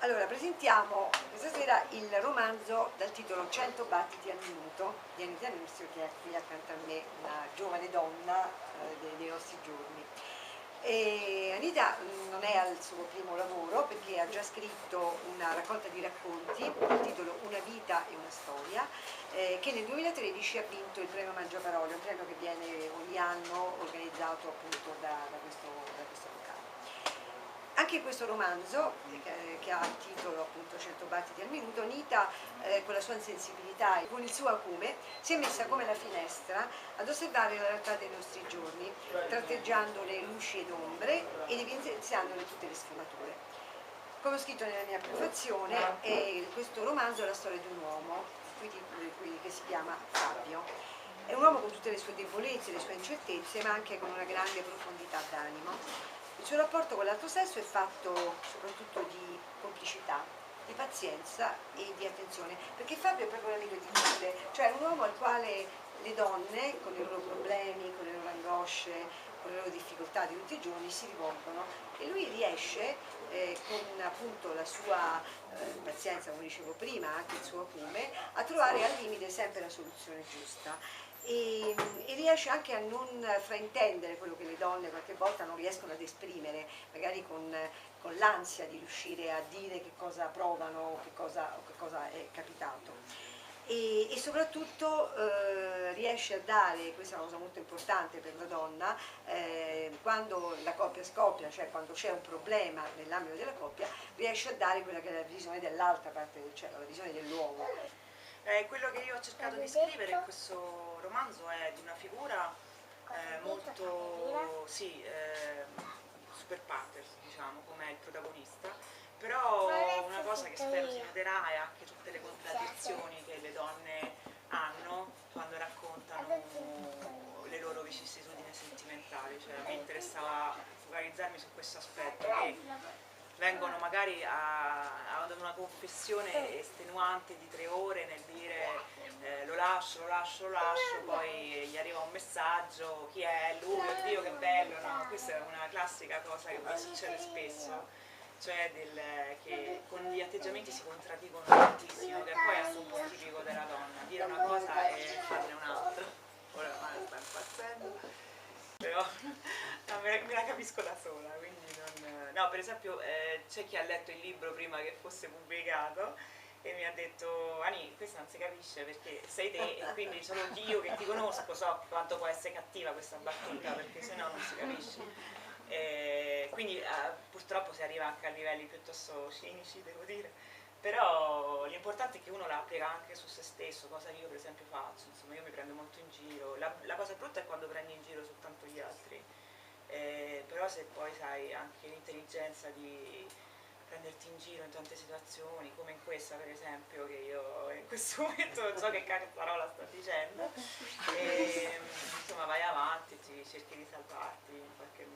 Allora, presentiamo questa sera il romanzo dal titolo 100 battiti al minuto di Anita Nussio, che è qui accanto a me, una giovane donna dei nostri giorni. E Anita non è al suo primo lavoro perché ha già scritto una raccolta di racconti dal titolo Una vita e una storia, che nel 2013 ha vinto il premio Mangiaparole, un premio che viene ogni anno organizzato appunto da questo locale. Anche in questo romanzo, che ha il titolo appunto 100 battiti al minuto, Anita, con la sua sensibilità e con il suo acume, si è messa come la finestra ad osservare la realtà dei nostri giorni, tratteggiando le luci ed ombre ed evidenziandone tutte le sfumature. Come ho scritto nella mia prefazione, questo romanzo è la storia di un uomo, che si chiama Fabio. È un uomo con tutte le sue debolezze, le sue incertezze, ma anche con una grande profondità d'animo. Il suo rapporto con l'altro sesso è fatto soprattutto di complicità, di pazienza e di attenzione, perché Fabio è proprio l'amico di tutte, cioè un uomo al quale le donne, con i loro problemi, con le loro angosce, con le loro difficoltà di tutti i giorni, si rivolgono e lui riesce, con appunto la sua pazienza, come dicevo prima, anche il suo acume, a trovare al limite sempre la soluzione giusta. E riesce anche a non fraintendere quello che le donne qualche volta non riescono ad esprimere, magari con l'ansia di riuscire a dire che cosa provano o che cosa è capitato. E soprattutto riesce a dare, questa è una cosa molto importante per la donna, quando la coppia scoppia, cioè quando c'è un problema nell'ambito della coppia, riesce a dare quella che è la visione dell'altra parte, cioè la visione dell'uomo. Quello che io ho cercato di scrivere in questo romanzo è di una figura molto, sì, super pathers, diciamo, come il protagonista, però una cosa che spero si noterà è anche tutte le contraddizioni che le donne hanno quando raccontano le loro vicissitudini sentimentali, cioè a me interessava focalizzarmi su questo aspetto, che vengono magari ad una confessione estenuante di 3 ore nel dire lo lascio, poi gli arriva un messaggio, chi è? Lui, oddio che bello, no? Questa è una classica cosa che mi succede spesso, cioè che con gli atteggiamenti si contraddicono tantissimo, che poi è anche un po' tipico della donna, dire una cosa e farne un'altra. Ora la mano sta impazzendo, però no, me la capisco da sola, quindi non... No, per esempio c'è chi ha letto il libro prima che fosse pubblicato e mi ha detto Ani, questo non si capisce perché sei te e quindi solo io che ti conosco so quanto può essere cattiva questa battuta, perché sennò non si capisce. Quindi purtroppo si arriva anche a livelli piuttosto cinici, devo dire, però l'importante è che uno la applica anche su se stesso, cosa che io per esempio faccio, insomma io mi prendo molto in giro, la cosa brutta è quando prendi in giro soltanto gli altri, però se poi sai anche l'intelligenza di prenderti in giro in tante situazioni, come in questa per esempio, che io in questo momento non so che cazzarola sto dicendo, e insomma vai avanti, cerchi di salvarti in qualche modo.